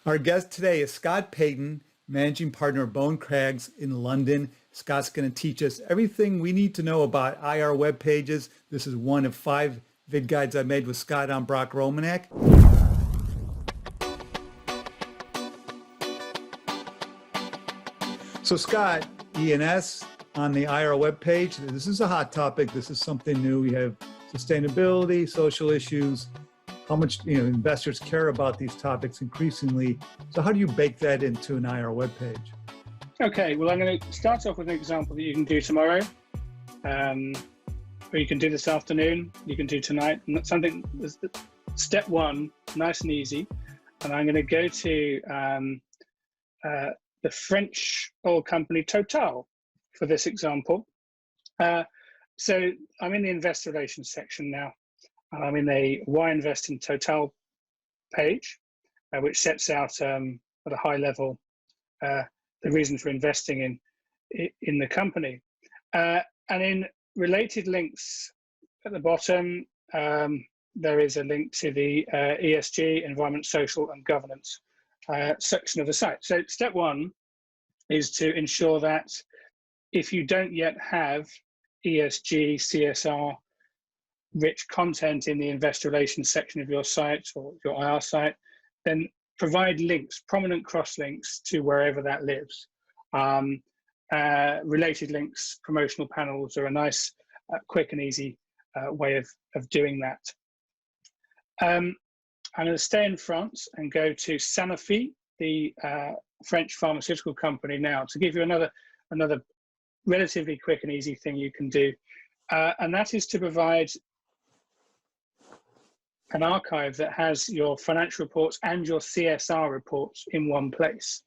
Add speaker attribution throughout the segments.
Speaker 1: Our guest today is Scott Payton, managing partner of Bowen Craggs in London. Scott's going to teach us everything we need to know about IR web pages. This is one of 5 vid guides I made with Scott on Brock Romanek. So Scott, ENS on the IR web page. This is a hot topic. This is something new. We have sustainability, social issues, how much investors care about these topics increasingly. So how do you bake that into an IR web page?
Speaker 2: Okay, well, I'm going to start off with an example that you can do tomorrow, or you can do this afternoon, you can do tonight. And that's something, step one, nice and easy. And I'm going to go to the French oil company Total for this example. So I'm in the investor relations section now. I'm in a Why Invest in Total page, which sets out at a high level the reason for investing in the company. And in related links at the bottom, there is a link to the ESG, environment, social and governance section of the site. So step one is to ensure that if you don't yet have ESG, CSR, rich content in the investor relations section of your site or your IR site, then provide links, prominent cross links to wherever that lives. Related links, promotional panels are a nice, quick and easy way of doing that. I'm going to stay in France and go to Sanofi, the French pharmaceutical company now, to give you another relatively quick and easy thing you can do. And that is to provide an archive that has your financial reports and your CSR reports in one place.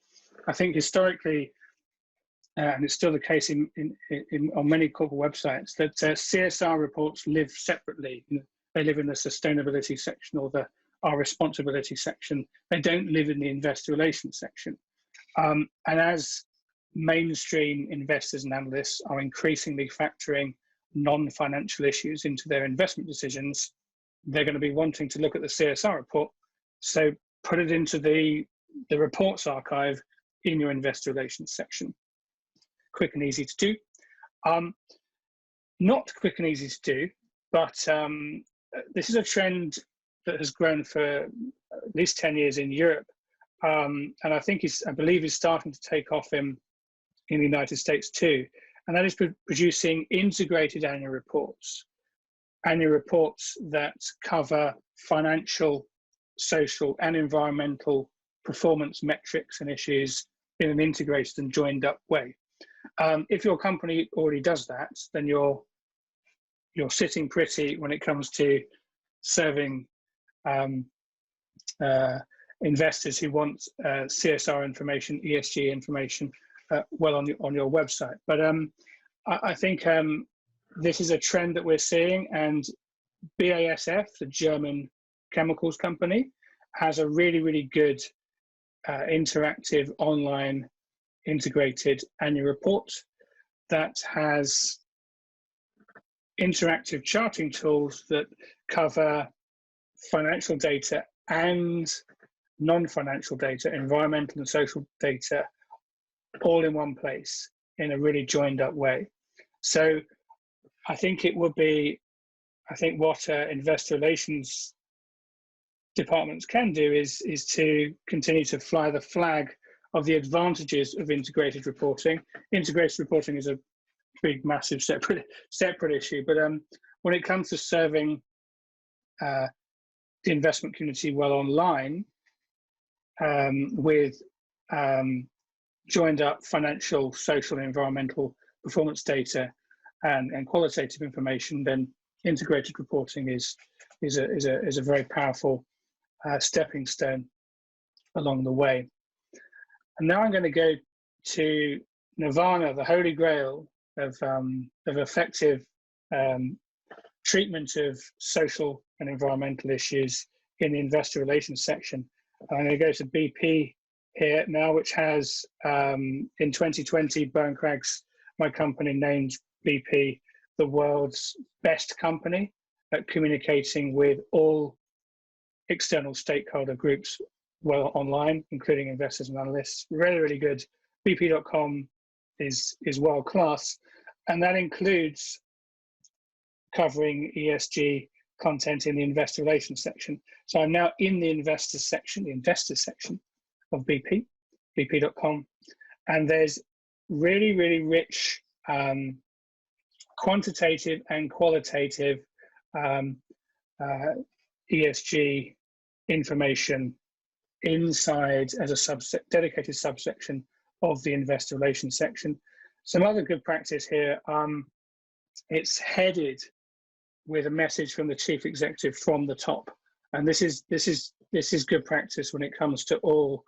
Speaker 2: I think historically, and it's still the case on many corporate websites, that CSR reports live separately. They live in the sustainability section or our responsibility section. They don't live in the investor relations section. And as mainstream investors and analysts are increasingly factoring non-financial issues into their investment decisions, they're going to be wanting to look at the CSR report. So put it into the reports archive in your investor relations section. Quick and easy to do. Not quick and easy to do, but this is a trend that has grown for at least 10 years in Europe. And I believe is starting to take off in the United States too. And that is producing integrated annual reports that cover financial, social, and environmental performance metrics and issues in an integrated and joined up way. If your company already does that, then you're sitting pretty when it comes to serving investors who want CSR information, ESG information, well on your website. But I think this is a trend that we're seeing, and BASF, the German chemicals company, has a really, really good interactive online integrated annual report that has interactive charting tools that cover financial data and non-financial data, environmental and social data, all in one place in a really joined up way. So I think what investor relations departments can do is to continue to fly the flag of the advantages of integrated reporting. Integrated reporting is a big, massive, separate issue. But when it comes to serving the investment community well online with joined up financial, social, and environmental performance data and qualitative information, then integrated reporting is a very powerful stepping stone along the way. And now I'm going to go to nirvana, the holy grail of effective treatment of social and environmental issues in the investor relations section. I'm going to go to BP here now, which has in 2020, Bowen Craggs, my company, named BP the world's best company at communicating with all external stakeholder groups well online, including investors and analysts. Really, really good. BP.com is world class, and that includes covering ESG content in the investor relations section. So I'm now in the investors section of BP.com, and there's really, really rich quantitative and qualitative ESG information inside as a dedicated subsection of the investor relations section. Some other good practice here, it's headed with a message from the chief executive from the top. And this is good practice when it comes to all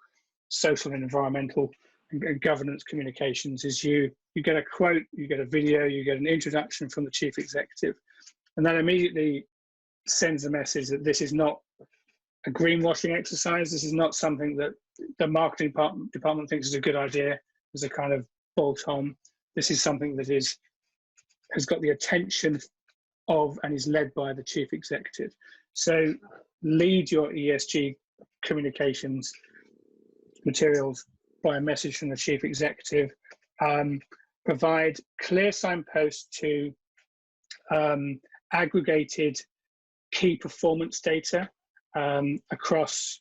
Speaker 2: social and environmental and governance communications. Is you get a quote, you get a video, you get an introduction from the chief executive, and that immediately sends a message that this is not a greenwashing exercise. This is not something that the marketing department thinks is a good idea as a kind of bolt-on. This is something that has got the attention of and is led by the chief executive. So lead your ESG communications materials by a message from the chief executive. Provide clear signposts to aggregated key performance data across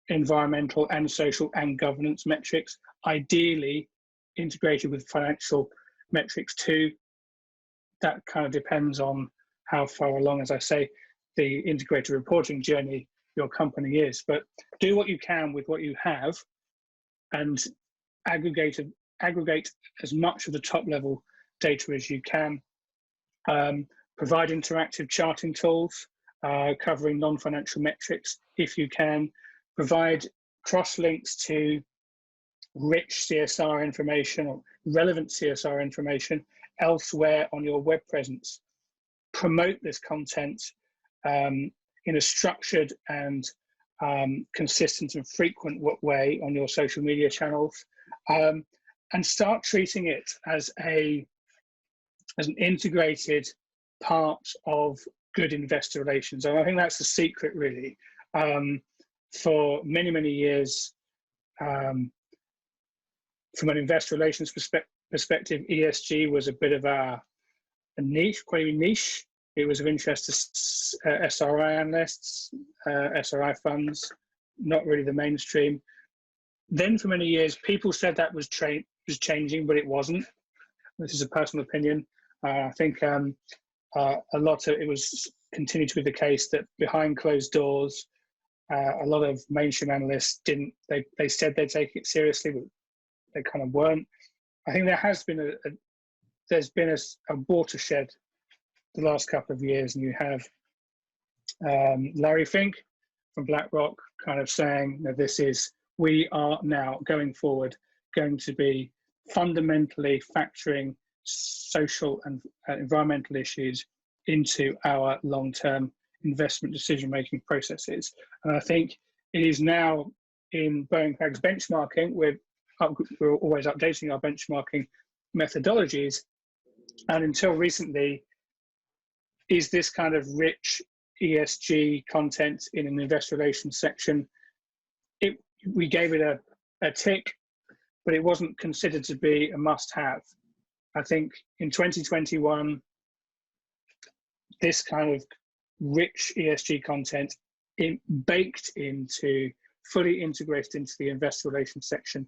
Speaker 2: environmental and social and governance metrics, ideally integrated with financial metrics too. That kind of depends on how far along, as I say, the integrated reporting journey your company is. But do what you can with what you have and aggregate as much of the top level data as you can. Provide interactive charting tools covering non-financial metrics if you can. Provide cross-links to rich CSR information or relevant CSR information elsewhere on your web presence. Promote this content in a structured and consistent and frequent way on your social media channels, and start treating it as an integrated part of good investor relations. And I think that's the secret, really. For many, many years, from an investor relations perspective, ESG was a bit of a niche, quite a niche. It was of interest to SRI analysts, SRI funds, not really the mainstream. Then for many years, people said that was changing, but it wasn't. This is a personal opinion. I think a lot of it was continued to be the case that behind closed doors, a lot of mainstream analysts didn't. They said they'd take it seriously, but they kind of weren't. I think there has been there's been a watershed the last couple of years, and you have Larry Fink from BlackRock kind of saying that we are now going forward going to be fundamentally factoring social and environmental issues into our long-term investment decision-making processes. And I think it is now in Bowen Craggs benchmarking, we're always updating our benchmarking methodologies, and until recently, is this kind of rich ESG content in an investor relations section. We gave it a tick, but it wasn't considered to be a must-have. I think in 2021, this kind of rich ESG content fully integrated into the investor relations section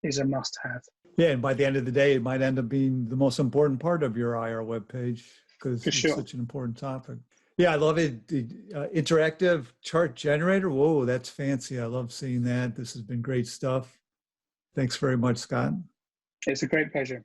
Speaker 2: is a must-have.
Speaker 1: Yeah, and by the end of the day, it might end up being the most important part of your IR webpage because it's such an important topic. Yeah, I love it. The interactive chart generator. Whoa, that's fancy. I love seeing that. This has been great stuff. Thanks very much, Scott.
Speaker 2: It's a great pleasure.